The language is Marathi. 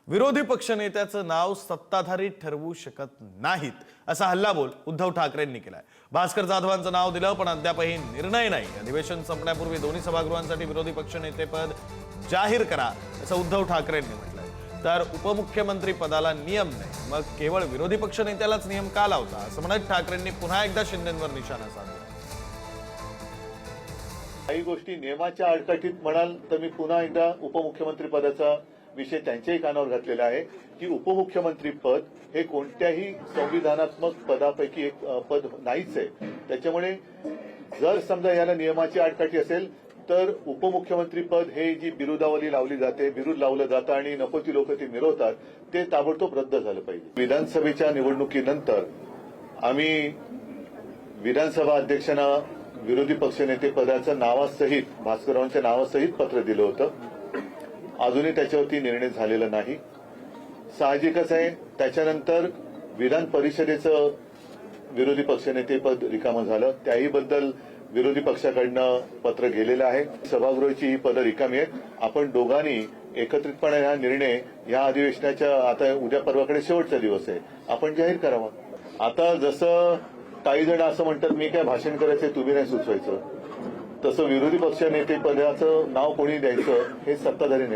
विरोधी पक्षनेत्याचं नाव सत्ताधारी ठरवू शकत नाहीत असा हल्लाबोल उद्धव ठाकरेंनी केलाय। भास्कर जाधवांचं नाव दिलं पण अद्यापही निर्णय नाही। अधिवेशन संपण्यापूर्वी दोन्ही सभागृहांसाठी विरोधी पक्षनेतेपद जाहीर करा असं उद्धव ठाकरेंनी म्हटलंय। तर उपमुख्यमंत्री पदाला नियम नाही, मग केवळ विरोधी पक्षनेत्यालाच नियम का लावता असं म्हणत ठाकरेंनी पुन्हा एकदा शिंदेंवर निशाणा साधला। काही गोष्टी नियमाच्या आडकाठीत म्हणाल तर मी पुन्हा एकदा उपमुख्यमंत्री पदाचा विषय त्यांच्याही कानावर घातलेला आहे की उपमुख्यमंत्री पद हे कोणत्याही संविधानात्मक पदापैकी एक पद नाहीच आहे। त्याच्यामुळे जर समजा याला नियमाची आडकाठी असेल तर उपमुख्यमंत्री पद हे जी बिरुदावली लावली जाते, बिरुद लावलं जातं आणि नको ती लोक ते मिरवतात, ते ताबडतोब रद्द झालं पाहिजे। विधानसभेच्या निवडणुकीनंतर आम्ही विधानसभा अध्यक्षांना विरोधी पक्षनेते पदाचं नावासहित भास्कररावांच्या नावासहित पत्र दिलं होतं। अजूनही त्याच्यावरती निर्णय झालेला नाही। साहजिकच आहे त्याच्यानंतर विधान परिषदेचं विरोधी पक्षनेते पद रिकामं झालं, त्याही बद्दल विरोधी पक्षाकडनं पत्र गेलेलं आहे। सभागृहाची ही पदं रिकामी आहेत। आपण दोघांनी एकत्रितपणे हा निर्णय या अधिवेशनाच्या आता उद्या परवाकडे शेवटचा दिवस आहे, आपण जाहीर करावा। आता जसं काही जण असं म्हणतात मी काय भाषण करायचं तुम्ही नाही सुचवायचं, तसं विरोधी पक्षनेते पदाचं नाव कोणी द्यायचं हे सत्ताधारी